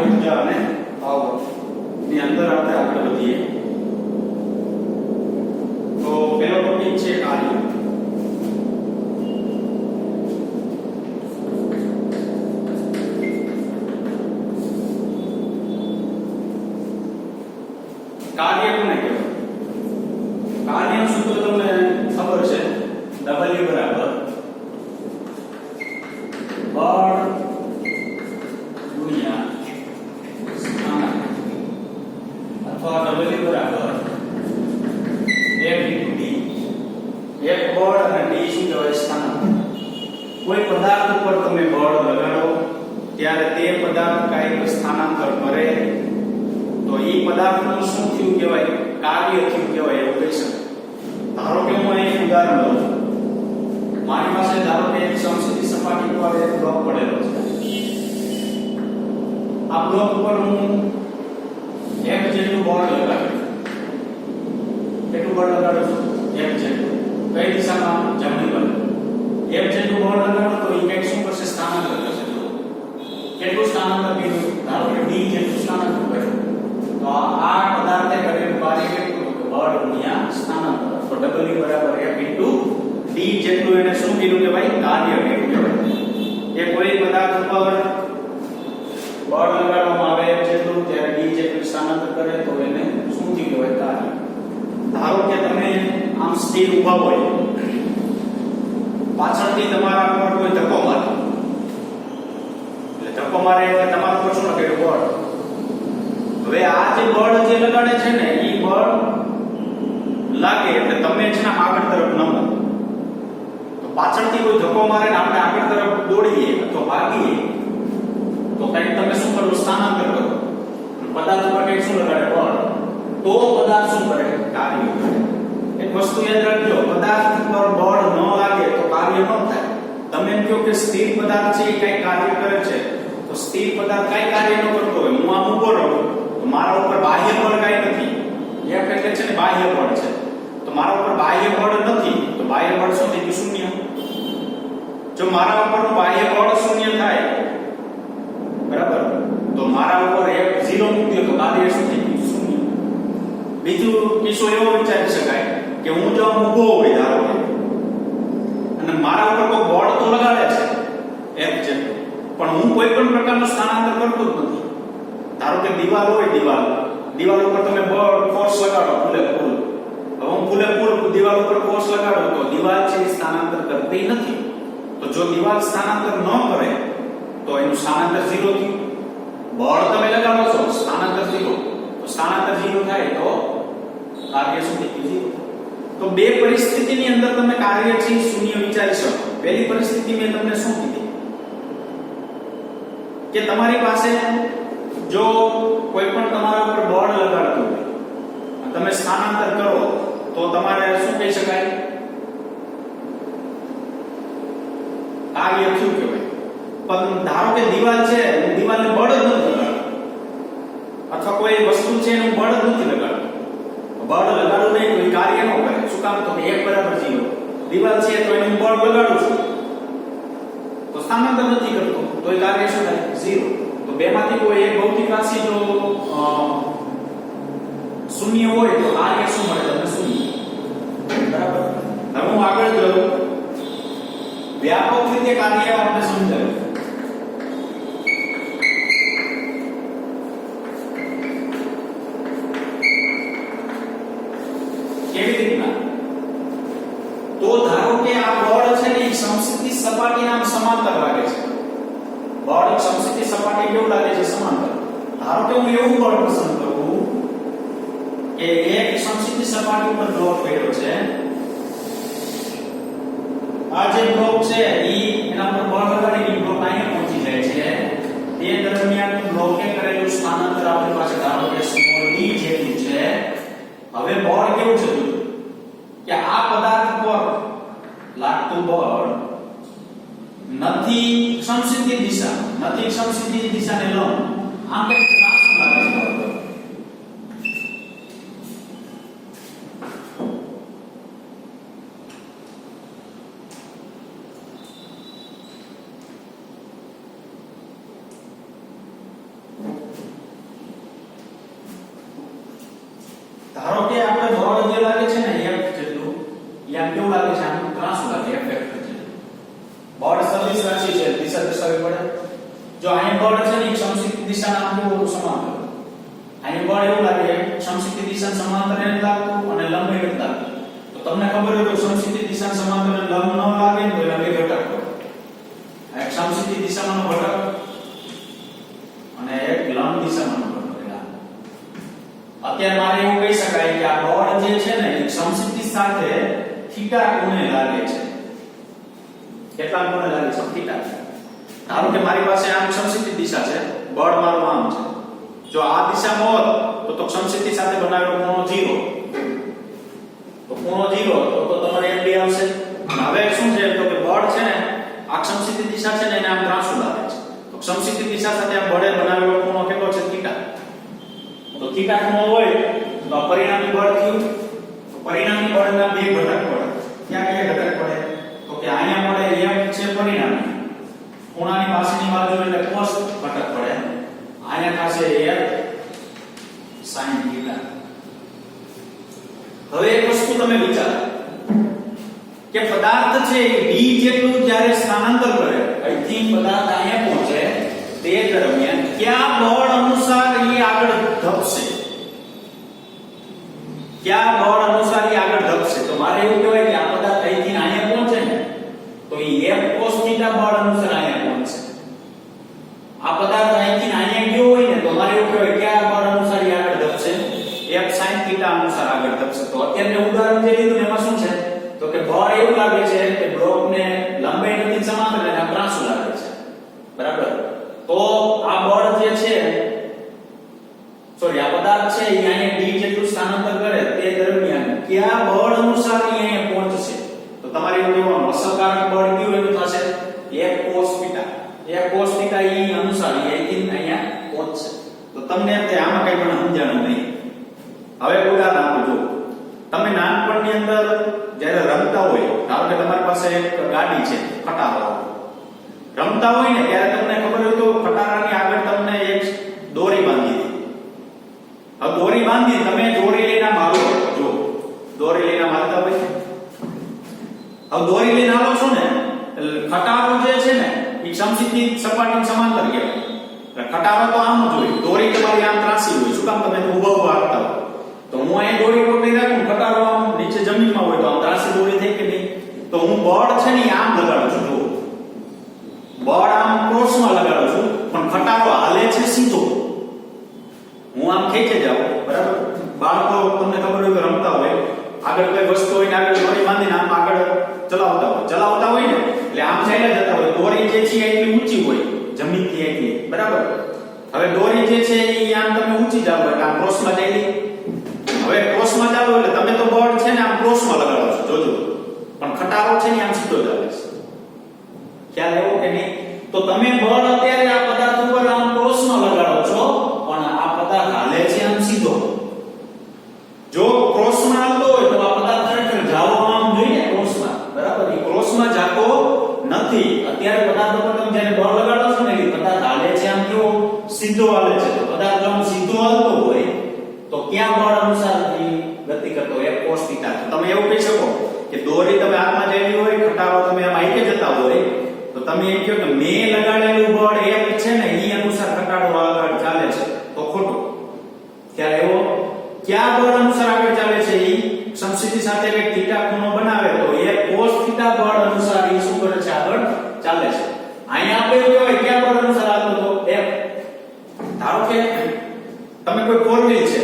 ઉર્જા અને પાવર ની અંદર આપણે આગળ વધીએ તો પહેલો ટોપિક છે કાર્ય. કાર્ય કોને કહેવાય? કાર્યનું સૂત્ર તમને ખબર છે, W બરાબર બળ ગુણ્યા સ્થાનાંતર અથવા W બરાબર F * D. એક બળ અને D શું કહેવાય? સ્થાનાંતર. કોઈ પદાર્થ ઉપર તમે બળ લગાડો ત્યારે તે પદાર્થ કાંઈક સ્થાનાંતર કરે તો એ પદાર્થનું શું થયું કહેવાય? કાર્ય થયું કહેવાય એવું કહી શકાય. ધારો કે હું એક ઉદાહરણ લઉં છું. મારી પાસે ધારો કે એક સમસ્થિતિ સપાટી પર એક બ્લોક પડેલો છે. આ બ્લોક પર હું એક જેટલું બળ લગાડું. કેટલું બળ લગાડું છું? એક જેટલું. કઈ દિશામાં? જમણી બાજુ. એક જેટલું બળ લગાડો તો એ કંઈક શું કરશે? સ્થાનાંતર કરશે. કેટલું સ્થાનાંતર કર્યું? ધારો કે D જેટલું સ્થાનાંતર કર્યું. તો આ પદાર્થે કરેલું કાર્ય કેટલું? બળ ગુણ્યા સ્થાનાંતર. તો W બરાબર F * D જેટલું એને શું કીધું કે ભાઈ? કાર્ય કીધું કહેવાય. એ કોઈ પદાર્થ ઉપર બળ લગાડવામાં આવે જેટલું ત્યારે D જેટલું સ્થાનાંતર કરે તો એને શું થયું કહેવાય? કાર્ય. ધારો કે તમે આમ સ્થિર ઊભા હોય, પાછળથી તમારા પર કોઈ ધક્કો મારે, એટલે ધક્કો મારે એટલે તમારા પર શું લાગે? બળ. હવે આ જે બળ જે લગાડે છે ને એ બળ લાગે એટલે તમે છે ને આગળ તરફ નમો. તો પાછળથી કોઈ ધક્કો મારે ને આપણે આગળ તરફ દોડીએ અથવા ભાગીએ તો કંઈક તમે શું કરો? સ્થાનાંતર કરો. પદાર્થ ઉપર કંઈક શું લગાડે? બળ. તો પદાર્થ શું કરે? કાર્ય કરે. એક વસ્તુ યાદ રાખજો, પદાર્થ પર બળ ન લાગે તો કાર્ય ન થાય. તમે એમ કહો કે સ્થિર પદાર્થ છે એ કંઈક કાર્ય કરે છે, તો સ્થિર પદાર્થ કંઈ કાર્ય ન કરતો હોય, હું આમ ઊભો રહું તો મારા ઉપર બાહ્ય બળ કાંઈ નથી. એક એટલે છે ને બાહ્ય બળ છે, તો મારા ઉપર બાહ્ય બળ નથી તો બાહ્ય બળ શું થઈ ગયું? શૂન્ય. જો મારા ઉપરનું બાહ્ય બળ શૂન્ય થાય, બરાબર, તો મારા ઉપર એક 0 મૂક્યો તો કાર્ય શું થઈ ગયું? શૂન્ય. બીજું કિસ્સો એવો વિચારી શકાય કે હું જો ઊભો હોય ધારો કે અને મારા ઉપર કોઈ બળ તો લગાડે છે એક જેટલું, પણ હું કોઈ પણ પ્રકારનું સ્થાનાંતર કરતો જ નથી. ધારો કે દીવાલ હોય, દીવાલ ઉપર તમે બળ ફોર્સ લગાડો પૂરેપૂરું. હવે હું પૂરેપૂરું દીવાલ ઉપર ફોર્સ લગાડો તો દીવાલ છે એ સ્થાનાંતર કરતી નથી. તો જો દીવાલ સ્થાનાંતર ન કરે તો એનું સ્થાનાંતર 0 થયું. બળ તમે લગાડો છો, સ્થાનાંતર 0, તો સ્થાનાંતર 0 થાય તો કાર્ય શું થઈ ગયું? 0. તો બે પરિસ્થિતિની અંદર તમે કાર્ય છે શૂન્ય વિચારી શકો. પહેલી પરિસ્થિતિ મેં તમને શું કીધી કે તમારી પાસે જો કોઈ પણ તમારા ઉપર બળ લગાડતું હોય, તમે સ્થાનાંતર કરો તો તમારે શું કહી શકાય? કાર્ય થયું કહેવાય. પણ ધારો કે દીવાલ છે, હું દીવાલને બળ જ નથી લગાડતો, અથવા કોઈ વસ્તુ છે એનું બળ જ નથી લગાડતો, બળ લગાડું નહીં તો એ કાર્ય ન કરે. શું કામ? તો 1 બરાબર 0. દીવાલ છે તો એનું બળ લગાડું છું તો સ્થાનાંતર નથી કરતો તો એ કાર્ય શું થાય? 0. તો બેમાંથી કોઈ એક ભૌતિક રાશિ જો શૂન્ય હોય તો કાર્ય શું મળે? તમને શૂન્ય. બરાબર. હવે હું આગળ જઉં, વ્યાપક રીતે કાર્ય આપણે સમજાવ્યું. કેવી રીતના? તો ધારો કે આ બળ છે ને સમસ્થિતિ સપાટીના સમાંતર લાગે છે. બળ સમસ્થિતિ સપાટી કેવું લાગે છે? સમાંતર. ધારો કે હું એવું બળ પસંદ કરું કે એક સમસ્થિતિ સપાટી પર બ્લોક પડ્યો છે. આ જે બ્લોક છે એના પર બળ લગાડીને બ્લોક અહીંયા પહોંચી જાય છે. તે દરમિયાન બ્લોકે કરેલું સ્થાનાંતર આપણી પાસે ધારો કે સ્મોલ d જેટલું છે. હવે બળ કેવું છે કે આ પદાર્થ પર લાગતું બળ નથી સમસ્થિતિ દિશાને લંબ. આમ કે ત્રાસ લાગે છે. સદિશ રાશિ છે દિશા દર્શાવવી પડે. જો અહીં બળ છે ને સમસિદ્ધ દિશાના આમ સમાંતર, અહીં બળ એવું લાગે સમસિદ્ધ દિશાના સમાંતર એને લાગતું અને લંબ એને લાગતું. તો તમને ખબર હોય તો સમસિદ્ધ દિશાના સમાંતર અને લંબ ન લાગે ને તો એના બે ઘટક હોય. એક સમસિદ્ધ દિશામાંનો ઘટક અને એક લંબ દિશામાંનો ઘટક. અત્યારે મારે એવું કહી શકાય કે આ બળ જે છે ને એ સમસિદ્ધ સાથે થીટા કોણે લાગે છે. કેટલા કોણે લાગે છે? થીટા. ધારો કે મારી પાસે આમ સમસિદ્ધ દિશા છે, બળ મારું આમ છે. જો આ દિશામાં હોત તો સમસિદ્ધ સાથે બનાવેલો ખૂણો 0. તો ખૂણો 0 તો તમારે એમ બી આવશે. હવે શું છે તો કે બળ છે ને આ સમસિદ્ધ દિશા છે ને એને આમ ત્રાંસુ લાગે છે. તો સમસિદ્ધ દિશા સાથે આમ બળે બનાવેલો ખૂણો કેટલો છે? થીટા. તો થીટા ખૂણો હોય તો પરિણામી બળ થયું. તો પરિણામી બળના બે ઘટક પડે. ક્યાં ક્યાં ઘટક પડે? તો કે અહીંયા પડે f છે પરિણામી, ખૂણાની પાસેની બાજુ એટલે cos ઘટક પડે. અહીંયા થશે f sin થીટા. હવે એક વસ્તુ તમે વિચારો કે પદાર્થ છે d જેટલું જ્યારે સ્થાનાંતર કરે અહીંથી પદાર્થ અહીંયા પહોંચે તે દરમિયાન કયા બળ અનુસાર એ આગળ ધપશે? કયા બળ અનુસાર એ આગળ ધપશે? તો મારે એવું કહેવાય કે આ પદાર્થ અહીંથી અહીંયા પહોંચે ને તો એ f cos θ બળ અનુસાર અહીંયા પહોંચશે. આ પદાર્થ અહીંથી અહીંયા ગયો હોય ને તો મારે એવું કહેવાય કયા બળ અનુસાર એ આગળ ધપશે? f sin θ અનુસાર આગળ ધપશે. તો અત્યારે ઉદાહરણ જે લીધું એમાં શું છે તો કે બળ એવું લાગે છે કે બ્લોકને લંબાઈ નથી સમાંતર અને આ ત્રાંસુ લાગે છે. બરાબર? તો આ બળ જે છે સોરી આ પદાર્થ છે એ અહીંયા d જેટલું સ્થાનાંતર કરે તે દરમિયાન કયા બળ અનુસાર એ અહીંયા પહોંચશે? તો તમારે એવું કહેવાનું અસરકારક બળ કયું એવું થશે? f cos θ. f cos θ એ અનુસાર એ અહીંથી અહીંયા પહોંચશે. તો તમને એમ કે આમાં કઈ પણ સમજાણું નહીં. હવે ઉદાહરણ આપું જો તમે નાનપણની અંદર જ્યારે રમતા હોય, ધારો કે તમારી પાસે એક ગાડી છે ખટારો, રમતા હોય ને ત્યારે તમને ખબર હોય તો ખટારાની આગળ તમને એક દોરી બાંધી હતી. હવે દોરી બાંધી તમે દોરી લઈને મારો જો દોરી લઈને મારતા હોય, હવે દોરી લઈને આવો છો ને એટલે ખટારો જે છે ને એ સમસિદ્ધ સપાટીની સમાંતર કહેવાય. એટલે ખટારો તો આમ જ હોય, દોરી તમારી આમ ત્રાંસી હોય. શું કામ? તમે ઊભા ઊભા હાંકતા હોય. તો હું અહીં દોરી પકડી રાખું, ખટારો આમ નીચે જમીનમાં હોય તો આમ ત્રાંસી દોરી થઈ કે નહીં? તો હું બળ છે ને આમ લગાડું છું. જો બળ આમ ક્રોસમાં લગાડું છું પણ ખટારો હાલે છે સીધો. હું આમ ખેંચે જાઉં. બરાબર? બાળકો તમને ખબર હોય તો રમતા હોય, આગળ કોઈ વસ્તુ હોય ને આગળ દોરી બાંધીને આમ આગળ ચલાવતા હોય ને એટલે આમ ચાલ્યા જતા હોય. દોરી જે છે એટલી ઊંચી હોય જમીનથી એટલી. બરાબર? હવે દોરી જે છે એ આમ તમે ઊંચી જાવ એટલે આમ ક્રોસમાં ચાલી. હવે ક્રોસમાં ચાલો એટલે તમે તો બળ છે ને આમ ક્રોસમાં લગાડો છો જોજો, પણ ખટારો છે ને આમ સીધો ચાલે છે. ખ્યાલ એવો કે નહીં? તો તમે બળ અત્યારે આ પદાર્થ ઉપર આમ ક્રોસમાં લગાડો છો પણ આ પદાર્થ હાલે છે આમ સીધો. જો ક્રોસમાં હાલતો હોય તો આ પદાર્થ ખરેખર જાવો આમ જોઈએ ક્રોસમાં. બરાબર? એ ક્રોસમાં જાતો નથી. અત્યારે પદાર્થ ઉપર તમે જ્યારે બળ લગાડો છો ને એ પદાર્થ હાલે છે આમ કેવો સીધો હાલે છે. તો પદાર્થ આમ સીધો હાલતો હોય તો ક્યાં બળ અનુસાર ગતિ કરતો f cos θ. તમે એવું કહી શકો કે દોરી તમે હાથમાં જઈ હોય, ખટારો તમે આમ આઈકે જતા હોય તો તમે એમ કહો કે મેં લગાડેલું બળ f છે ને એ અનુસાર ખટારો આગળ ચાલે છે. તો ખોટું. ત્યારે એવો ક્યાં બળ અનુસાર આગળ ચાલે છે? એ સમસિદ્ધ સાથે એક θ ખૂણો બનાવે તો f cos θ બળ અનુસાર એ શું કરે છે? આગળ ચાલે છે. અહીંયા આપણે એવું કહેવાય ક્યાં બળ અનુસાર આગળ તો f. ધારો કે તમે કોઈ ફોર વ્હીલ છે,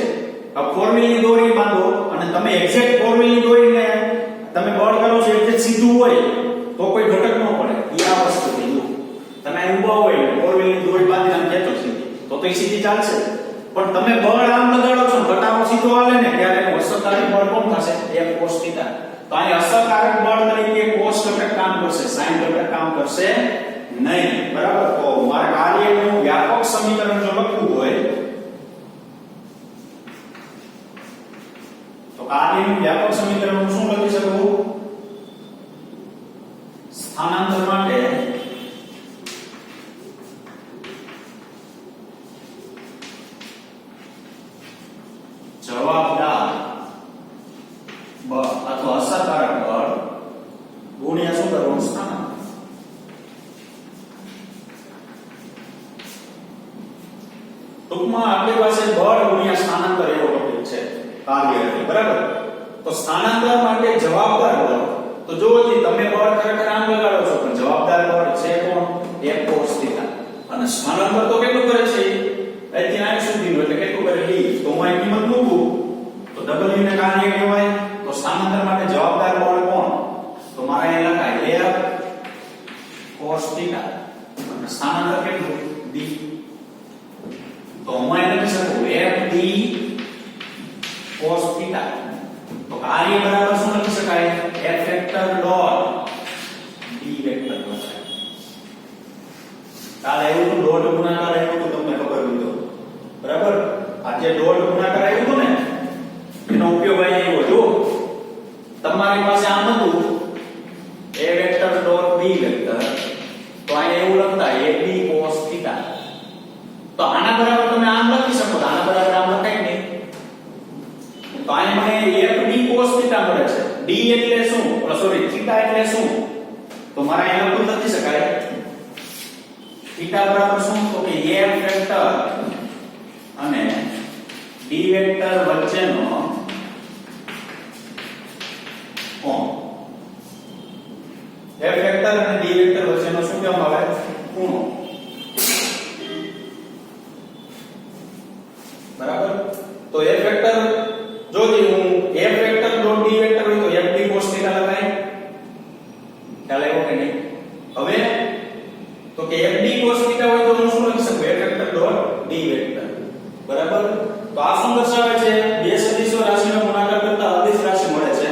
આ ફોર વ્હીલ ની દોરી બાંધો અને તમે એક્ઝેક્ટ ફોર વ્હીલ ની દોરીને તમે બળ કરો છો એટલે સીધું હોય તો કોઈ ઘટક ન પડે. એ આ વસ્તુ થઈ ગયું. તમે ઊભા હોય ફોર વ્હીલ ની દોરી બાંધીને આમ ખેંચો સીધી તો એ સીધી ચાલશે. પણ તમે બળ આમ લગાડો છો ઘટાડો સીધો હાલે ને ત્યારે એનું અસરકારક બળ કોણ થશે? f cos θ. તો અહીં અસરકારક બળ તરીકે cos ઘટક કામ કરશે, sin ઘટક કામ કરશે નહીં. બરાબર? તો મારે કાર્યનું વ્યાપક સમીકરણ જો લખવું હોય તો કાર્યનું વ્યાપક સમીકરણ હું શું લખી શકું? સ્થાનાંતર માટે જવાબદાર બળ અથવા અસરકારક બળ ગુણ્યા શું કરવાનું? સ્થાનાંતર. ટૂંકમાં આપણી પાસે બળ ગુણ્યા સ્થાનાંતર એવો ટોપિક છે કાર્ય એટલે, બરાબર? તો સ્થાનાંતર માટે જવાબદાર બળ, તો જો તમે બળ ખરેખર આમ લગાડો છો પણ જવાબદાર બળ છે કોણ? F cos θ. અને સ્થાનાંતર તો કેટલું કરે છે? અહીંથી અહીં સુધીનું એટલે કેટલું કરે? d. તો હું અહીં કિંમત મૂકું તો w ને કાર્ય કહેવાય. તો સ્થાનાંતર માટે જવાબદાર બળ કોણ? તો મારા અહીં લખાય F cos θ. અને સ્થાનાંતર કેટલું? d. તો હું અહીં લખી શકું F d cos θ. તો કાર્ય બરાબર શું લખી શકાય? F vector dot d vector લખાય. કાલે એવું તો ડોટ ગુણાકાર આવ્યું તો તમને ખબર હોય તો, બરાબર? આ જે ડોટ ગુણાકાર આવ્યું તો ને એનો ઉપયોગ અહીં આવ્યો. જો તમારી પાસે આમ હતું a vector dot b vector, તો અહીં એવું લખતા ab cos θ. તો આના બરાબર તમે આમ લખી શકો, તો આના બરાબર આમ લખાય નહીં. તો અહીં મને fd cos θ મળે છે. d એટલે શું? સોરી, θ એટલે શું? તો મારા અહીં લખી નથી શકાય. θ બરાબર શું? તો કે f વેક્ટર અને d વેક્ટર વચ્ચેનો કોણ. f વેક્ટર અને d વેક્ટર વચ્ચેનો શું કહેવામાં આવે? ખૂણો. બરાબર? તો f વેક્ટર જો હું f vector dot d vector હોય તો fd cos θ લખાય. ખ્યાલ આવ્યો કે નહીં? હવે તો કે fd cos θ હોય તો હું શું લખી શકું? f vector dot d vector. બરાબર? તો આ શું દર્શાવે છે? બે સદિશો રાશિનો ગુણાકાર કરતા અદિશ રાશિ મળે છે.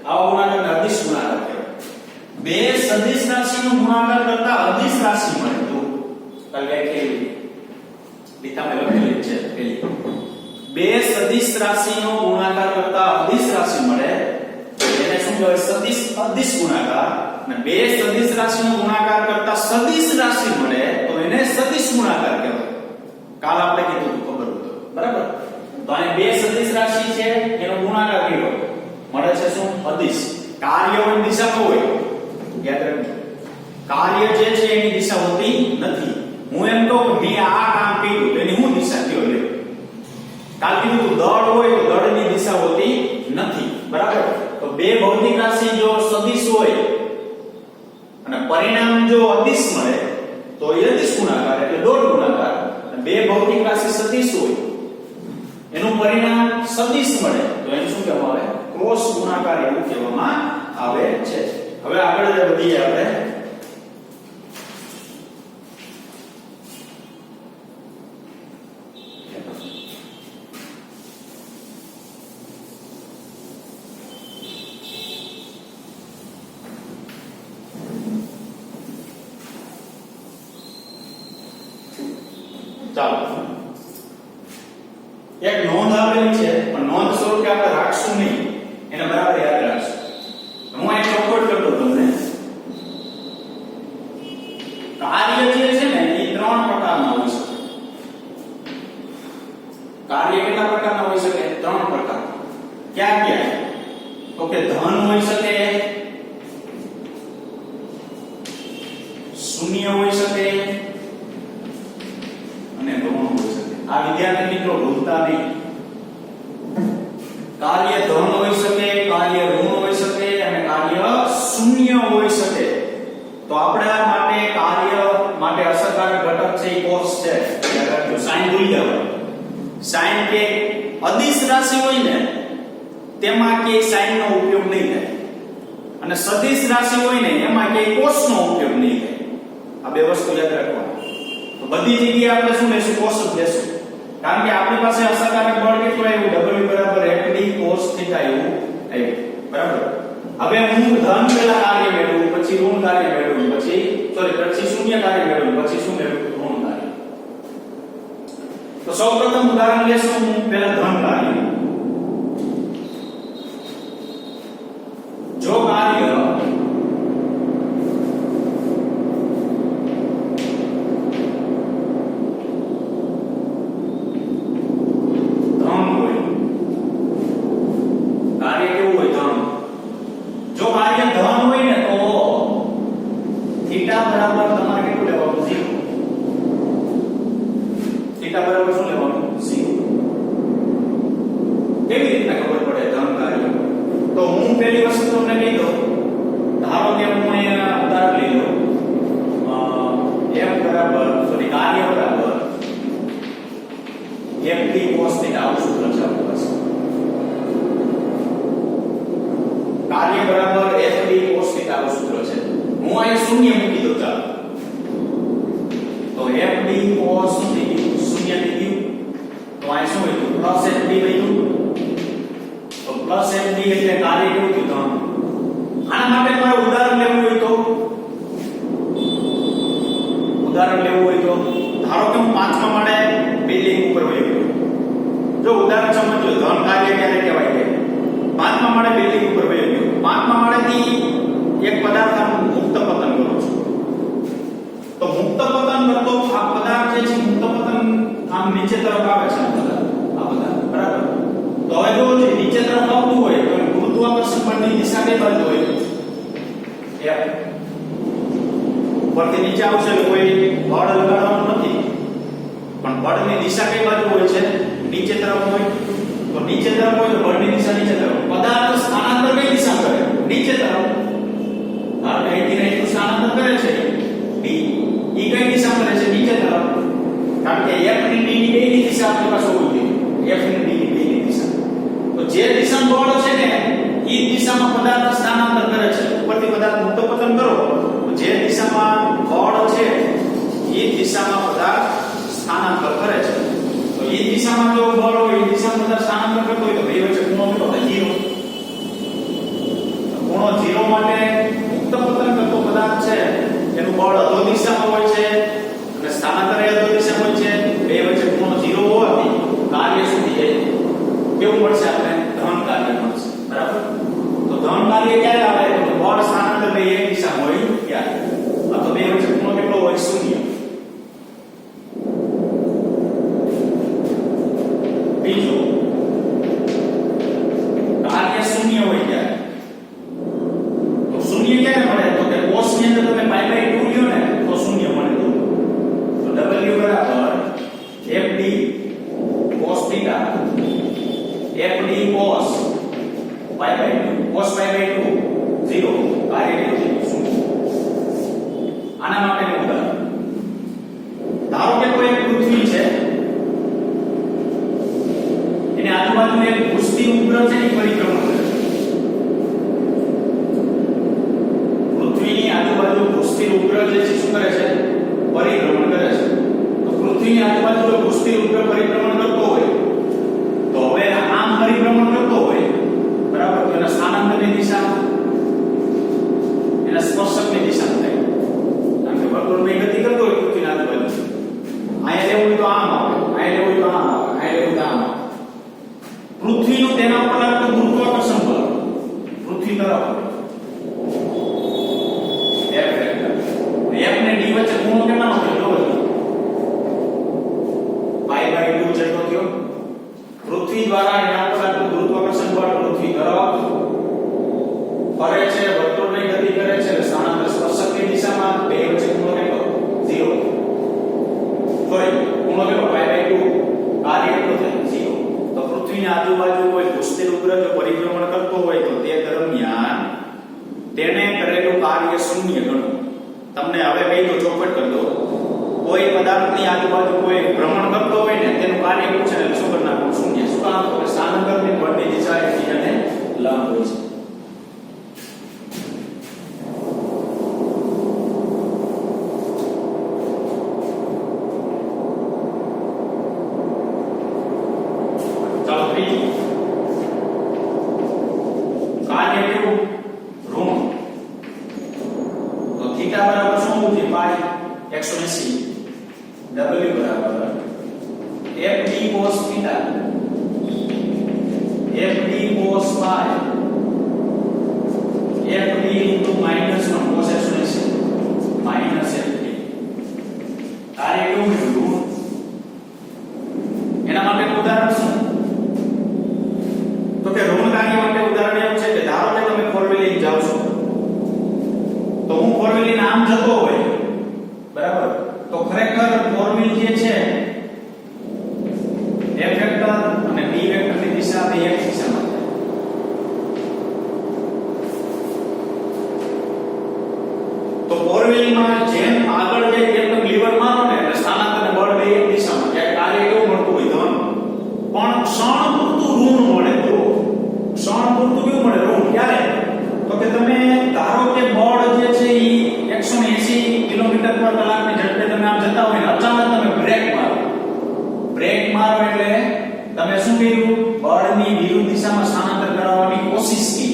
આવા ગુણાકારને અદિશ ગુણાકાર કહેવાય. બે સદિશ રાશિનો ગુણાકાર કરતા અદિશ રાશિ મળે તો કાલ વ્યાખ્યા લીધામાં લખેલી છે પેલી. બે સદિશ રાશિનો ગુણાકાર કરતા અદિશ રાશિ મળે તો એને શું કહેવાય? સદિશ અદિશ ગુણાકાર. અને બે સદિશ રાશિનો ગુણાકાર કરતા સદિશ રાશિ મળે તો એને સદિશ ગુણાકાર કહેવાય. કાલ આપણે કીધું હતું, ખબર હતું, બરાબર? તો અહીં બે સદિશ રાશિ છે એનો ગુણાકાર કર્યો મળે છે શું? અદિશ. કાર્યની દિશા હોય યાદ રાખજો, કાર્ય જે છે એની દિશા હોતી નથી. હું એમ કહું મેં આ કામ કર્યું તો એની હું દિશા કયો લે? કાલ કીધું દળ હોય તો દળની દિશા હોતી નથી, બરાબર? તો બે ભૌતિક રાશિ જો સદિશ હોય અને પરિણામ જો અદિશ મળે તો એ અદિશ ગુણાકાર એટલે ડોટ ગુણાકાર. અને બે ભૌતિક રાશિ સદિશ હોય એનું પરિણામ સદિશ મળે તો એને શું કહેવામાં આવે? ક્રોસ ગુણાકાર એવું કહેવામાં આવે છે. હવે આગળ વધીએ આપણે. ચાલો, એક નોંધ આપેલી છે પણ નોંધ સ્વરૂપે આપણે રાખશું નહીં, એને બરાબર યાદ રાખશું. હું એક ચોખવટ કરતો તમને. કાર્ય જે છે ને એ ત્રણ પ્રકારના હોઈ શકે. કાર્ય કેટલા પ્રકારના હોઈ શકે? ત્રણ પ્રકાર. ક્યાં ક્યાં? તો કે ધન હોઈ શકે, શૂન્ય હોઈ શકે અને ઋણ હોઈ શકે. આ વિદ્યાર્થી મિત્રો ભૂલતા નહીં. કાર્ય ધન હોઈ શકે, કાર્ય ઋણ હોઈ શકે અને કાર્ય શૂન્ય હોઈ શકે. તો આપણે આ માટે કાર્ય માટે અસરકારક ઘટક છે એ cos છે. યાદ રાખજો, sin ભૂલી જાવ. sin કે અદિશ રાશિ હોય ને તેમાં કે sin નો ઉપયોગ નહીં થાય અને સદિશ રાશિ હોય ને એમાં કે cos નો ઉપયોગ નહીં થાય. આ બે વસ્તુ યાદ રાખવાની. તો બધી જગ્યાએ આપણે શું લેશું? cos જ લેશું. કારણ કે આપણી પાસે અસરકારક બળ કેટલું આવ્યું? W બરાબર fd cos θ એવું આવ્યું, બરાબર? હવે હું ધન પેલા કાર્ય મેળવું, પછી ઋણ કાર્ય મેળવું, પછી શૂન્ય કાર્ય મેળવું, પછી શું મેળવું? ઋણ કાર્ય. તો સૌપ્રથમ ઉદાહરણ લેશું હું પેલા ધન કાર્ય. જો કાર્ય બરાબર તમારે કેટલું લેવાનું? 0. θ બરાબર શું લેવાનું? બરાબર સોરી કાર્ય બરાબર FD cos θ આવું સૂત્ર છે આપણી પાસે કાર્ય બરાબર FD cos θ આવું સૂત્ર છે હું અહીં શૂન્ય મૂકી દઉં ચાલો તો FD cos શૂન્ય થઈ ગયું તો અહીં શું વધ્યું પ્લસ FD વધ્યું તો પ્લસ FD એટલે કાર્ય કેવું થયું આના માટે મારે ઉદાહરણ લેવું હોય તો ધારો કે હું પાંચમા માળે બિલ્ડિંગ ઉપર વહી ગયો જો ઉદાહરણ સમજો ધન કાર્ય ક્યારે કહેવાય છે પાંચમા માળે બિલ્ડિંગ ઉપર વહી ગયો પાંચમા માળેથી એક પદાર્થ આમ મુક્ત પતન કરું છું તો મુક્ત પતન કરતો આ પદાર્થ જે છે મુક્ત પતન આમ નીચે તરફ આવે છે આ પદાર્થ બરાબર તો હવે જો જે નીચે તરફ આવતું હોય તો ગુરુત્વાકર્ષણ બળની દિશા કઈ બાજુ હોય ઉપરથી નીચે આવશે કોઈ બળ લગાડવાનું નથી પણ બળની દિશા કઈ બાજુ હોય છે નીચે તરફ હોય તો નીચે તરફ હોય તો બળની દિશા નીચે તરફ પદાર્થ સ્થાનાંતર કઈ દિશા કરે નીચે તરફ ધારો કે અહીંથી અહીંથી સ્થાનાંતર કરે છે ડી ઈ કઈ દિશા કરે છે નીચે તરફ કારણ કે f ની d ની બેની દિશા આપણી પાસે હોવી જોઈએ f ની d ની બેની દિશા તો જે દિશામાં બળ છે ને ઈ દિશામાં પદાર્થ સ્થાનાંતર કરે છે ઉપરથી પદાર્થ મુક્ત પતન કરો જે દિશામાં બળ છે એ દિશામાં પદાર્થ સ્થાનાંતર કરે છે તો એ દિશામાં જો બળ હોય એ દિશામાં પદાર્થ સ્થાનાંતર કરતો હોય તો બે વચ્ચે ખૂણો કેટલો થાય 0 ખૂણો 0 માટે મુક્ત પતન કરતો પદાર્થ છે એનું બળ અધો દિશામાં હોય છે અને સ્થાનાંતર એ અધો દિશામાં હોય છે બે વચ્ચે ખૂણો 0 હોવાથી કાર્ય શું થઈ જાય કેવું મળશે આપણે ધન કાર્ય મળશે બરાબર તો ધન કાર્ય ક્યારે આવે તો બળ સ્થાનાંતર બે એક દિશામાં હોય ત્યારે આ તો બે વચ્ચે ખૂણો કેટલો હોય 0 બીજો કાર્ય 0 હોય ત્યારે તો 0 ક્યારે મળે તો કે cos ની અંદર તમે પાઈ બાય 2 લ્યો ને તો 0 મળે તો w બરાબર fd cos θ fd cos pi by 2 cos pi by 2 0 કાર્ય કેટલું થયું 0 આના માટેનું ઉદાહરણ ધારો કે કોઈ પૃથ્વી છે એની આજુબાજુ એક ઘૂસતી ઉપગ્રહ છે એ પરિભ્રમણ કરે છે પૃથ્વીની આજુબાજુ ઘૂસતી ઉપગ્રહ જે છે શું કરે છે પરિભ્રમણ કરે છે તો પૃથ્વીની આજુબાજુ ઘૂસતી ઉપગ્રહ પરિભ્રમણ કરતો હોય તો હવે આમ પરિભ્રમણ કરતો હોય બરાબર તો એના સ્થાનાંતરની દિશા એના સ્પર્શકની દિશા થાય કારણ કે વર્તુળની ગતિ કરતો હોય પૃથ્વીની આજુબાજુ અહીંયા લેવું હોય તો આમ આવે અહીંયા લેવું હોય તો આમ આવે અહીંયા લેવું તો આમ આવે પૃથ્વીનું તેના ઉપર લાગતું ગુરુત્વાકર્ષણ બળ પૃથ્વી તરફ F ને d વચ્ચે ખૂણો કેટલાનો થયો પાઈ બાય 2 જેટલો થયો પૃથ્વી દ્વારા એના ઉપર લાગતું ગુરુત્વાકર્ષણ બળ પૃથ્વી તરફ ફરે છે વર્તુળની ગતિ કરે છે સ્થાનાંતર સ્પર્શકની દિશામાં બે વચ્ચે ખૂણો કેટલો 0 સોરી ખૂણો કેટલો પાઈ બાય 2 કાર્ય કેટલો થાય 0 તો પૃથ્વીની આજુબાજુ કોઈ ઘૂસતી ઉપગ્રહ જો પરિભ્રમણ કરતો હોય તો તે દરમિયાન તેને કરેલું કાર્ય 0 ગણો તમને હવે કહી દો ચોખવટ કરી દો કોઈ પદાર્થની આજુબાજુ કોઈ ભ્રમણ કરતો હોય ને તેનું કાર્ય પૂછે ને શું કરી નાખવું 0 શું કામ તો કે સ્થાનાંતરની બળની દિશા એકબીજાને લંબ હોય છે ચાલો ત્રીજું કાર્ય કેવું ઋણ તો θ બરાબર શું છે પાઈ 180 w બરાબર fd cos θ fd cos pi fd into minus 1 cos 180 minus fd કાર્ય કેવું ઋણ એના માટે ઉદાહરણ શું તો કે ઋણ કાર્ય માટે ઉદાહરણ એવું છે કે ધારો કે તમે ફોર વ્હીલ લઈને જાવ છો તો હું ફોર વ્હીલ લઈને આમ જતો હોય બરાબર તો ખરેખર ફોર વ્હીલ જે છે f વેક્ટર અને b વેક્ટરની દિશા બે એક દિશામાં થાય તો ફોર વ્હીલમાં જેમ આગળ જાય તેમ લીવર મારો તમે આમ જતા હોય ને અચાનક તમે બ્રેક મારો. બ્રેક મારો એટલે તમે શું કર્યું? બળની વિરુદ્ધ દિશામાં સ્થાનાંતર કરાવવાની કોશિશ કરી.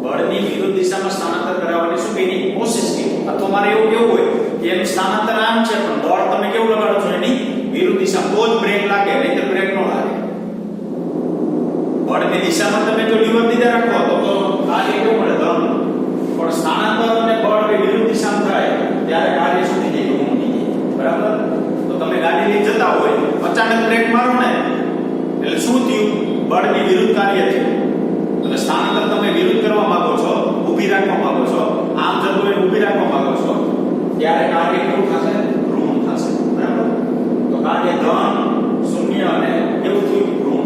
બળની વિરુદ્ધ દિશામાં સ્થાનાંતર કરાવવાની શું કરી? કોશિશ કરી. અથવા મારે એવું કેવું હોય કે એનું સ્થાનાંતર આમ છે પણ બળ તમે કેવું લગાડો છો એની વિરુદ્ધ દિશામાં, તો જ બ્રેક લાગે, નહીંતર બ્રેક ન લાગે. બળની દિશામાં તમે જો લીવર દીધા રાખો તો કાર્ય કેવું મળે? ધન. પણ સ્થાનાંતર અને બળ વિરુદ્ધ દિશામાં થાય ત્યારે કાર્ય શું થઈ જાય? ઋણ થઈ જાય. બરાબર? તો તમે ગાડી લઈ જતા હોય અચાનક બ્રેક મારો ને એટલે શું થયું? બળની વિરુદ્ધ કાર્ય થયું. એટલે સ્થાનાંતર તમે વિરુદ્ધ કરવા માંગો છો, ઊભી રાખવા માંગો છો, આમ જતું હોય ઊભી રાખવા માંગો છો, ત્યારે કાર્ય કેવું થશે? ઋણ થશે. બરાબર? તો કાર્ય ધન, શૂન્ય અને કેવું થયું? ઋણ.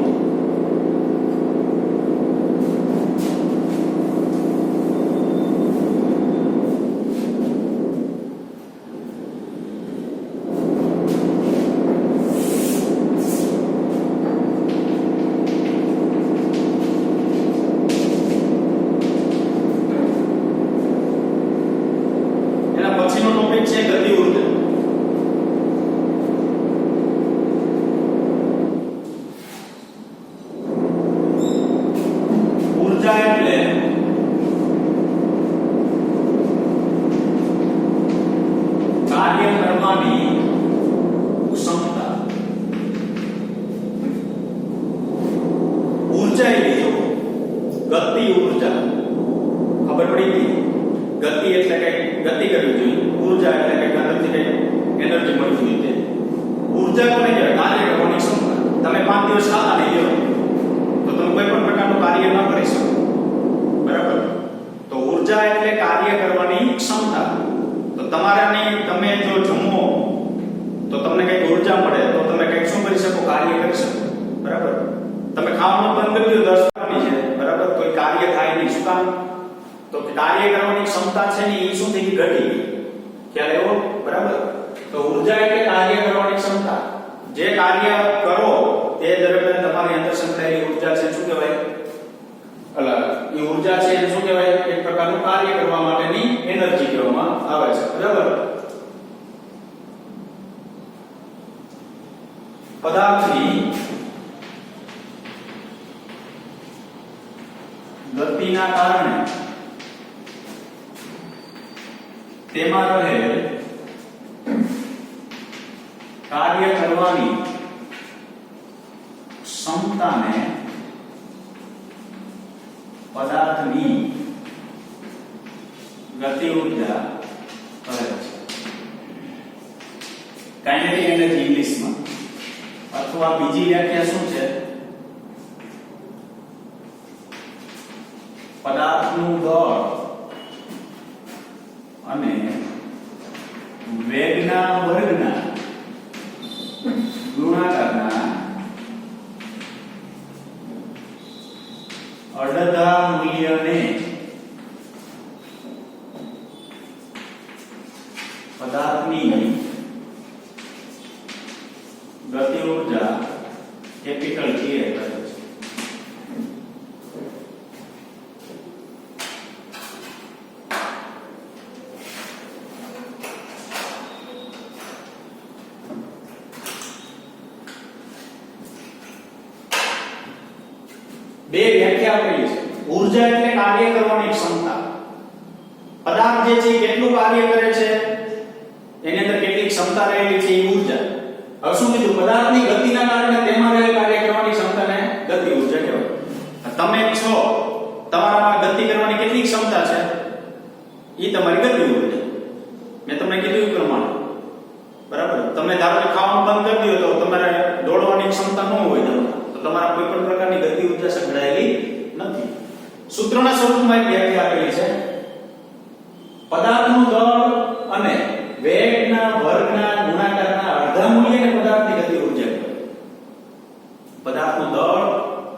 ગતિ ઊર્જા ખબર પડી ગઈ. ગતિ એટલે કઈ ગતિ કરવી જોઈએ, ઊર્જા એટલે કઈ અંદરથી કઈ એનર્જી મળવી જોઈએ. ઊર્જા કોને કહેવાય? કાર્ય કરવાની ક્ષમતા. તમે 5 દિવસ ખાતા નહીં લ્યો તો તમે કોઈ પણ પ્રકારનું કાર્ય ન કરી શકો. બરાબર? તો ઊર્જા એટલે કાર્ય કરવાની ક્ષમતા. તો તમારાની તમે જો જમો તો તમને કઈક ઊર્જા મળે તો તમે કઈક શું કરી શકો? કાર્ય કરી શકો. બરાબર? તમે ખાવાનું બંધ કરી દો 10 છે, બરાબર, કોઈ કાર્ય થાય નહીં. શું કામ? તો કાર્ય કરવાની ક્ષમતા છે ને એ શું થઈ ગઈ? ઘટી ગઈ. ખ્યાલ આવ્યો? બરાબર? તો ઊર્જા એટલે કાર્ય કરવાની ક્ષમતા. જે કાર્ય કરો તે દરમિયાન તમારી અંદર સંકળાયેલી ઊર્જા છે શું કહેવાય? એ ઊર્જા છે એને શું કહેવાય? એક પ્રકારનું કાર્ય કરવા માટેની એનર્જી કહેવામાં આવે છે. બરાબર? પદાર્થની ગતિના કારણે તેમાં રહેલ કાર્ય કરવાની ક્ષમતાને પદાર્થની ગતિ ઊર્જા કહે છે. કાઇનેટિક એનર્જી ઇંગ્લિશમાં. અથવા બીજી વ્યાખ્યા શું છે? પદાર્થનું દળ અને વેગના વર્ગના ગુણાકારના અડધા મૂલ્યને પદાર્થની ગતિ ઊર્જા કેપિટલ G કહે છે. બે વ્યાખ્યા આપેલી છે. ઊર્જા એટલે કાર્ય કરવાની ક્ષમતા. પદાર્થ જે છે કેટલું કાર્ય કરે છે એની અંદર કેટલી ક્ષમતા રહેલી છે એ ઊર્જા. હવે શું કીધું? પદાર્થની ગતિના કારણે તેમાં રહેલ કાર્ય કરવાની ક્ષમતાને ગતિ ઊર્જા કહેવાય. તમે છો, તમારામાં ગતિ કરવાની કેટલી ક્ષમતા છે એ તમારી ગતિ ઊર્જા. મેં તમને કીધું એ પ્રમાણે. બરાબર? તમે ધારો કે ખાવાનું બંધ કરી દો તો તમારે દોડવાની ક્ષમતા ન હોય તો તમારા કોઈ પણ પ્રકારની ગતિ ઊર્જા સંકળાયેલી નથી. સૂત્રના સ્વરૂપમાં એક વ્યાખ્યા આપેલી છે. પદાર્થનું દળ અને વેગના વર્ગના ગુણાકારના અડધા મૂલ્યને પદાર્થની ગતિ ઊર્જા કહેવાય. પદાર્થનું દળ,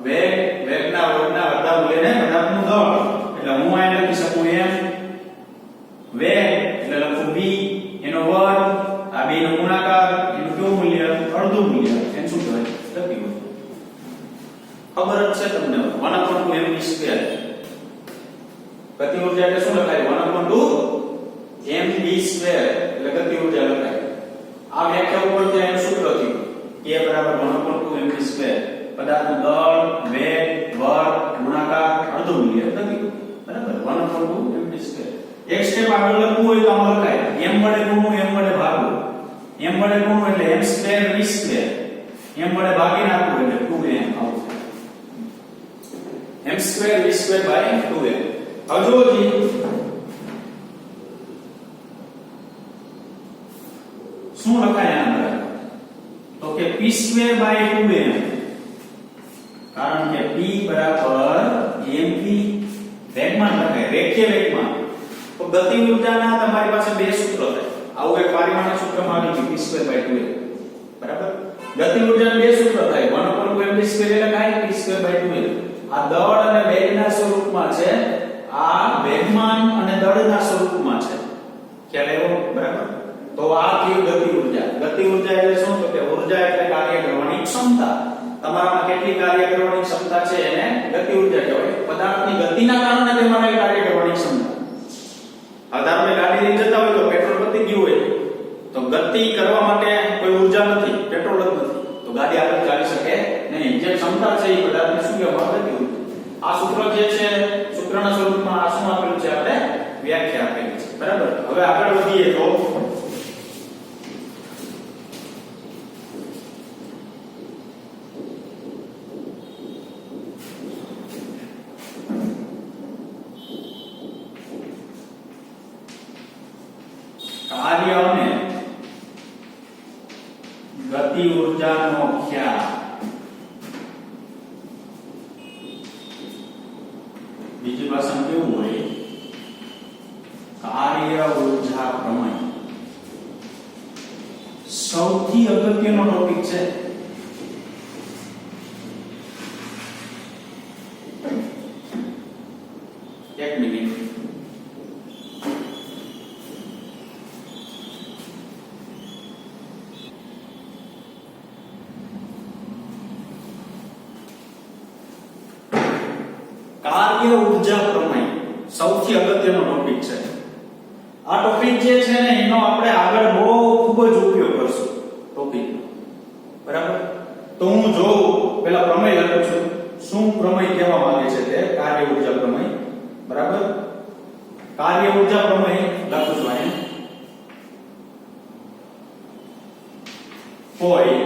વેગ, વેગના વર્ગના અડધા મૂલ્યને પદાર્થનું દળ. એટલે હું આ લખી શકું m, વેગ એટલે લખું v, એનો વર્ગ, આ બે નો ગુણાકાર, એનું કયું મૂલ્ય? અડધું મૂલ્ય. એને શું કહેવાય? ગતિ ઊર્જા. ખબર જ છે તમને 1/2 mv². ગતિ ઊર્જા એટલે શું લખાય? 1/2 mv². સ્ક્વેર એટલે ગતિ ઉર્જા લખાય. આ વ્યાખ્યા ઉપરથી એનું સૂત્ર થયું k બરાબર 1/2 mv સ્ક્વેર. પદાર્થનું દળ, વેગ, વર્ગ, ગુણાકાર, અડધું મૂલ્ય લખ્યું. બરાબર 1/2 mv સ્ક્વેર. એક સ્ટેપ આગળ લખવું હોય તો આમાં લખાય m વડે ગુણવું, m વડે ભાગવું. m વડે ગુણવું એટલે m square v square. m વડે ભાગી નાખવું એટલે 2m આવશે. m square v square by 2m. હજુ શું લખાય આના તો કે p સ્ક્વેર બાય 2m. કારણ કે p બરાબર mv વેગમાન લખાય, રેખીય વેગમાન. તો ગતિ ઉર્જાના તમારી પાસે બે સૂત્રો છે. આવું એક પારિમાણિક સૂત્રમાં આવી ગયું p સ્ક્વેર બાય 2m. બરાબર. ગતિ ઉર્જાના બે સૂત્રો થાય 1/2 mv સ્ક્વેર લખાય p સ્ક્વેર બાય 2m. આ દળ અને વેગના સ્વરૂપમાં છે, આ વેગમાન અને દળના સ્વરૂપમાં છે. ખ્યાલ આવ્યો? બરાબર. તો આ થયું ગતિ ઉર્જા. ગતિ ઉર્જા એટલે શું? તો કે ઉર્જા એટલે કાર્ય કરવાની ક્ષમતા. તમારામાં કેટલી કાર્ય કરવાની ક્ષમતા છે એને ગતિ ઉર્જા કહેવાય. પદાર્થની ગતિના કારણે તમારે કાર્ય કરવાની ક્ષમતા. આ ધારો કે ગાડી લઈ જતા હોય તો પેટ્રોલ પતી ગયું હોય તો ગતિ કરવા માટે કોઈ ઉર્જા નથી, પેટ્રોલ જ નથી, તો ગાડી આગળ ચાલી શકે નહીં. જે ક્ષમતા છે એ પદાર્થને શું કહેવામાં ગતિ ઉર્જા. આ સૂત્ર જે છે સૂત્રના સ્વરૂપમાં આ શું આપેલું છે? આપણે વ્યાખ્યા આપેલી છે. બરાબર. હવે આગળ વધીએ તો કાર્ય અને ગતિ ઉર્જાનો ખ્યાલ. બીજી ભાષામાં કેવું હોય? કાર્ય ઉર્જા પ્રમેય. સૌથી અગત્યનો ટોપિક છે. એક મિનિટ. કાર્ય ઉર્જા પ્રમેય સૌથી અગત્યનો ટોપિક છે. આ ટોપિક જે છે ને એનો આપણે આગળ બહુ ખૂબ જ ઉપયોગ કરશું ટોપિકનો. બરાબર. તો હું જોઉં પહેલા પ્રમેય લખું છું. શું પ્રમેય કહેવા માંગે છે તે કાર્ય ઉર્જા પ્રમેય. બરાબર. કાર્ય ઉર્જા પ્રમેય લખું છું અહીંયા. કોઈ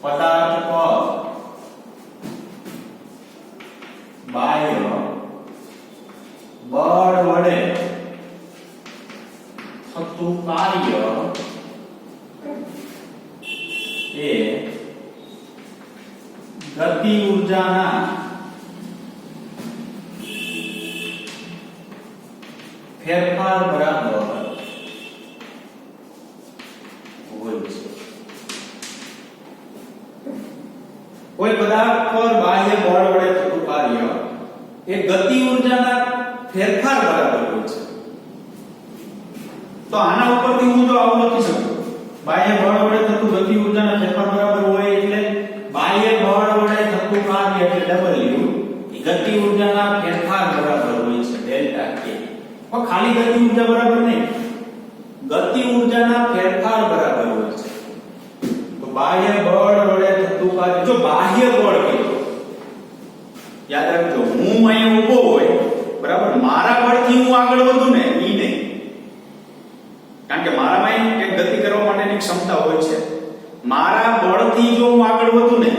પદાર્થ પર બાહ્ય બળ વડે થતું કાર્ય એ ગતિ ઉર્જાના ફેરફાર બરાબર હોય છે. કોઈ પદાર્થ પર બાહ્ય બળ વડે થતું કાર્ય એ ગતિ ઉર્જાના ફેરફાર બરાબર હોય છે. તો આના ઉપરથી હું જો આવું લખી શકું, બાહ્ય બળ વડે થતું ગતિ ઉર્જાના ફેરફાર બરાબર હોય એટલે બાહ્ય બળ વડે થતું કાર્ય એટલે W એ ગતિ ઉર્જાના ફેરફાર બરાબર હોય છે ડેલ્ટા K. પણ ખાલી ગતિ ઉર્જા બરાબર નહીં, ગતિ ઉર્જાના ફેરફાર બરાબર હોય છે. તો બાહ્ય બળ વડે થતું કાર્ય, જો બાહ્ય બળ કીધું યાદ રાખજો, હું અહીં ઊભો હોય બરાબર, મારા બળથી હું આગળ વધું ને ઈ નહીં, કારણ કે મારામાં એક ગતિ કરવા માટેની ક્ષમતા હોય છે. મારા બળથી જો હું આગળ વધું ને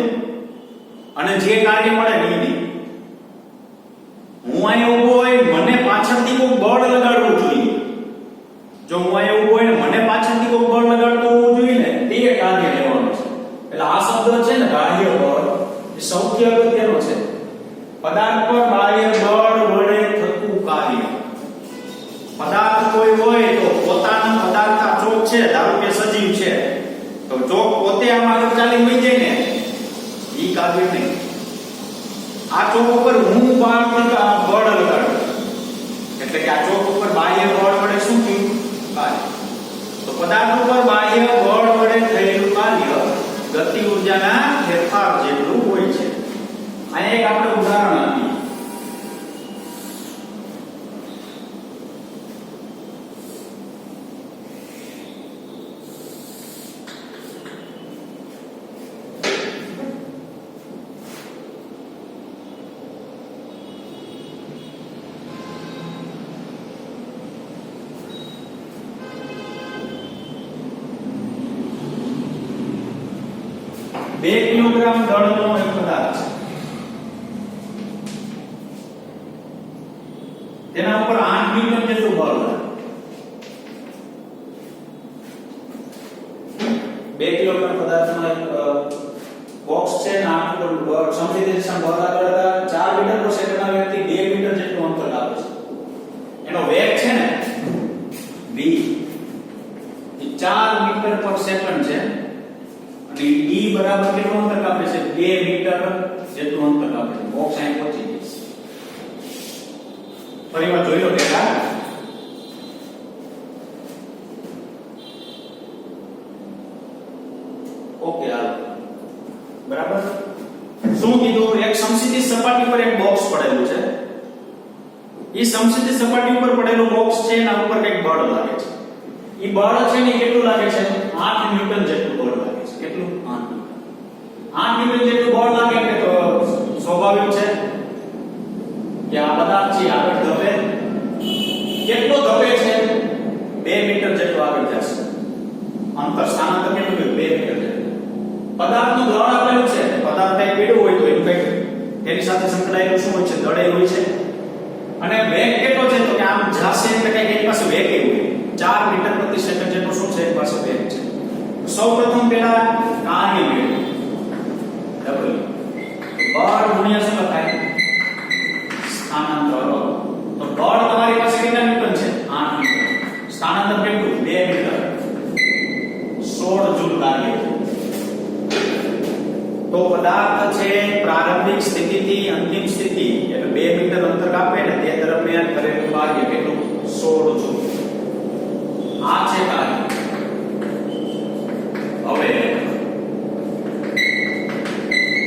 અને જે કાર્ય મળે ઈ નહીં. હું અહીં ઊભો હોય, મને પાછળથી કોઈ બળ લગાડવું જોઈએ. જો હું અહીં ઊભો હોય ને મને પાછળથી કોઈ બળ લગાડતું હોવું જોઈએ ને તે કાર્ય લેવાનું છે. એટલે આ શબ્દ છે ને બાહ્ય બળ એ સૌથી અગત્યનો છે. પદાર્થ પર બાહ્ય બળ વડે થતું કાર્ય. પદાર્થ કોઈ હોય તો પોતાનો પદાર્થ આ ચોક છે, ધારો કે સજીવ છે, તો ચોક પોતે આમ આગળ ચાલી વઈ જાય ને ઈ કાર્ય નહીં. આ ચોક ઉપર હું બળ લગાડું એટલે કે આ ચોક ઉપર બાહ્ય બળ વડે શું થયું? કાર્ય. તો પદાર્થ ઉપર બાહ્ય બળ વડે થયેલું કાર્ય ગતિ ઉર્જાના ફેરફાર જેટલું હોય છે. અહીં એક આપણે ઉદાહરણ આપીએ. 2 કિલોગ્રામ દળનો એક પદાર્થ છે તેના ઉપર 8 ન્યૂટન જેટલું બળ લાગે 2 કિલોગ્રામ પદાર્થનો એક બોક્સ છે ને 8 ન્યૂટન બળ સમજીને દિશામાં બળ લાગતા 4 મીટર પર સેકન્ડના વેગથી 2 મીટર જેટલું અંતર લાગે છે એનો વેગ છે ને v એ 4 મીટર પર સેકન્ડ છે અને d બરાબર કેટલું અંતર કાપે છે 2 મીટર જેટલું અંતર કાપે છે બોક્સ અહીં પહોંચી ગઈ છે ફરીવાર જોઈ લો પહેલા ઓકે હાલો બરાબર શું કીધું એક સમસીધી સપાટી પર એક બોક્સ પડેલું છે એ સમસીધી સપાટી ઉપર પડેલું બોક્સ છે એના ઉપર કંઈક બળ લાગે છે એ બળ છે ને કેટલું લાગે છે 8 ન્યૂટન જેટલું બળ લાગે છે કેટલું 8 ન્યૂટન જેટલું બળ લાગે એટલે તો સ્વાભાવિક છે કે આ પદાર્થ છે આગળ ધપે કેટલો ધપે છે 2 મીટર જેટલું આગળ જશે અંતર સ્થાનાંતર કેટલું 2 મીટર જેટલું પદાર્થનું દળ આપેલું છે પદાર્થ કંઈ પીળું હોય તો એનું કંઈક તેની સાથે સંકળાયેલું શું હોય છે દળે હોય છે અને વેગ કેટલો છે તો કે આમ જશે એટલે કંઈક એની પાસે વેગ એવું 4 મીટર પ્રતિ સેકન્ડ જેટલો શું છે એની પાસે વેગ છે સૌપ્રથમ પહેલા કાર્ય મેળવો ડબલ બળ ગુણ્યા શું લખાય સ્થાનાંતર તો બળ તમારી પાસે કેટલા ન્યૂટન છે 8 ન્યૂટન સ્થાનાંતર કેટલું 2 મીટર 16 જૂલ કાર્ય તો પદાર્થ છે પ્રારંભિક સ્થિતિથી અંતિમ સ્થિતિ એટલે 2 મીટર અંતર કાપે ને તે દરમિયાન કરેલું કાર્ય કેટલું 16 જૂલ આ છે કાર્ય હવે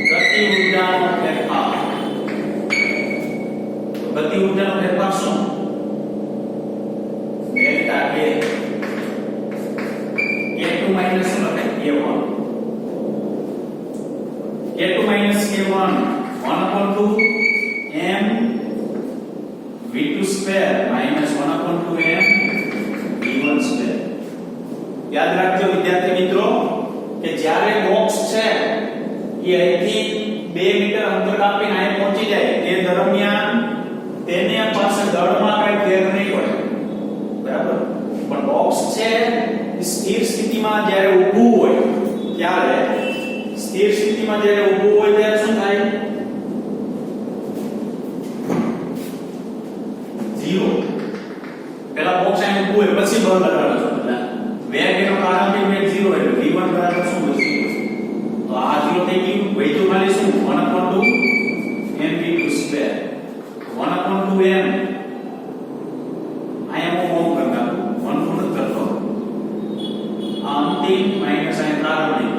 ગતિ ઊર્જાનો ફેરફાર ગતિ ઊર્જાનો ફેરફાર શું ડેલ્ટા કે k2 માઈનસ શું લખાય k1 k2 minus k1 1/2 m v2 square minus 1/2 m v1 square યાદ રાખજો વિદ્યાર્થી મિત્રો કે જ્યારે બોક્સ છે એ અહીંથી 2 મીટર અંતર કાપીને અહીં પહોંચી જાય તે દરમિયાન તેની પાસે દળમાં કઈ ફેર નહીં પડે બરાબર પણ બોક્સ છે સ્થિર સ્થિતિમાં જ્યારે ઊભું હોય ત્યારે સ્થિર સ્થિતિમાં જ્યારે ઊભું હોય ત્યારે શું થાય 0 પહેલા બોક્સ અહીં ઊભું હોય પછી બળ લગાડો છો એટલે વેગ એનો પ્રારંભિક વેગ 0 એટલે v1 બરાબર શું હોય 0 તો આ 0 થઈ ગયું વધ્યું ખાલી શું 1/2 mv2 સ્ક્વેર 1/2 m અહીંયા હું ફોર્મ કરતા 1 પૂર્ણ કરતો આ અંતિમ માઈનસ અહીં પ્રારંભિક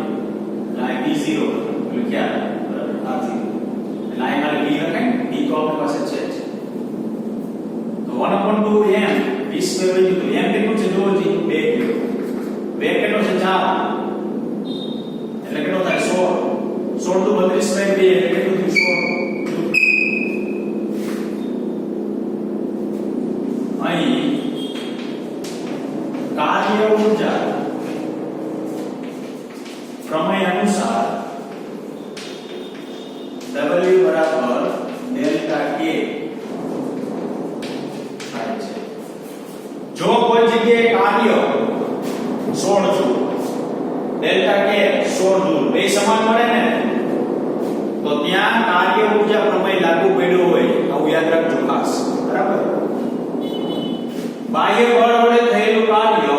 લાઈન b0 એટલે ક્યાં બરાબર આ 0 લાઈન વાળી b લખાય b તો આપણી પાસે છે તો 1/2 m v સ્ક્વેર હોય તો m કેટલું છે જોવો જી 2 કિલો વેગ કેટલો છે 4 એટલે કેટલો થાય 16 તો 32 બાય 2 એટલે કેટલું થયું 16 અહીં કાર્ય ઊર્જા પ્રમેય અનુસાર W બરાબર ડેલ્ટા K થાય છે જો કોઈ જગ્યાએ કાર્ય 16 જૂલ ડેલ્ટા K 16 જૂલ બે સમાન મળે ને તો ત્યાં કાર્ય ઊર્જા પ્રમેય લાગુ પડ્યો હોય આવું યાદ રાખજો ખાસ બરાબર બાહ્ય બળ વડે થયેલું કાર્ય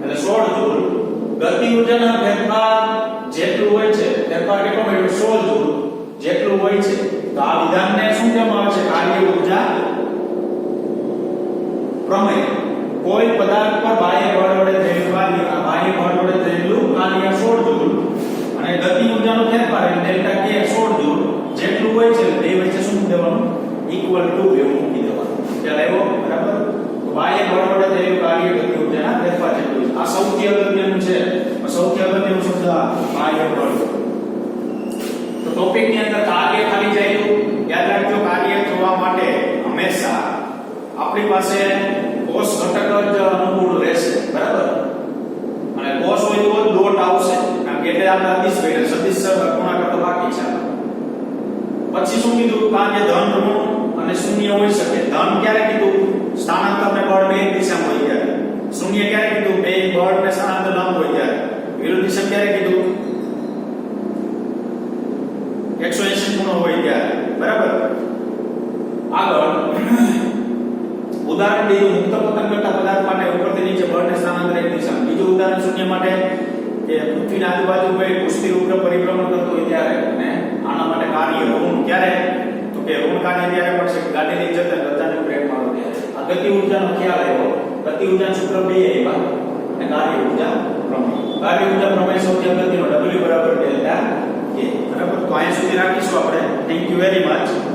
એટલે 16 જૂલ ગતિ ઊર્જાના ફેરફાર જેટલું હોય છે ફેરફાર કેટલો મળ્યો 16 જૂલ જેટલું હોય છે તો આ વિધાનને શું કહેવામાં આવે છે કાર્ય ઊર્જા પ્રમેય કોઈ પદાર્થ પર બાહ્ય બળ વડે થયેલું કાર્ય બાહ્ય બળ વડે થયેલું કાર્ય 16 જૂલ અને ગતિ ઊર્જાનો ફેરફાર એટલે ડેલ્ટા K 16 જૂલ જેટલું હોય છે બે વચ્ચે શું દેવાનું ઇક્વલ ટુ એવું મૂકી દેવાનું ખ્યાલ આવ્યો બરાબર તો બાહ્ય બળ વડે થયેલું કાર્ય ગતિ ઊર્જાના ફેરફાર જેટલું છે આ સૌથી અગત્યનું છે સૌથી અગત્યનું શબ્દ બાહ્ય બળ તો ટોપિક ની અંદર કાર્ય ખાલી જાય યાદ રાખજો કાર્ય જોવા માટે હંમેશા આપણી પાસે કોસ ઘટક જ અનુકૂળ રહેશે બરાબર અને કોસ હોય તો ડોટ આવશે કારણ કે એટલે આપણે અદિશ કર્યા, સદિશ ગુણાકાર તો બાકી છે. પછી શું કીધું? કારણ કે ધન ઋણ અને શૂન્ય હોઈ શકે. ધન ક્યારે કીધું? સ્થાનાંતર ને બળ બે દિશામાં હોય ત્યારે. શૂન્ય ક્યારે કીધું? બે બળ ને સ્થાનાંતર લંબ હોય ત્યારે. વિરુદ્ધ દિશા ક્યારે કીધું? 180 ગુણો હોય ત્યારે. બરાબર. આગળ ઉદાહરણ બીજું, મુક્ત પતન કરતા પદાર્થ માટે ઉપરથી નીચે બળ ને સ્થાનાંતર એક દિશામાં. બીજું ઉદાહરણ શૂન્ય માટે કે પૃથ્વીની આજુબાજુ કોઈ પુષ્ટિ રૂપે પરિભ્રમણ કરતો હોય ત્યારે. અને આના માટે કાર્ય ઋણ ક્યારે? તો કે ઋણ કાર્ય ત્યારે પડશે ગાડી લઈ જતા અચાનક બ્રેક મારો ત્યારે. આ ગતિ ઊર્જાનો ખ્યાલ આવ્યો. ગતિ ઊર્જા સૂત્ર બે આવ્યા અને કાર્ય ઊર્જા પ્રમેય. કાર્ય ઊર્જા પ્રમેય સૌથી અગત્યનો W બરાબર ડેલ્ટા કે. બરાબર. તો અહીંયા સુધી રાખીશું આપણે. Thank you very much.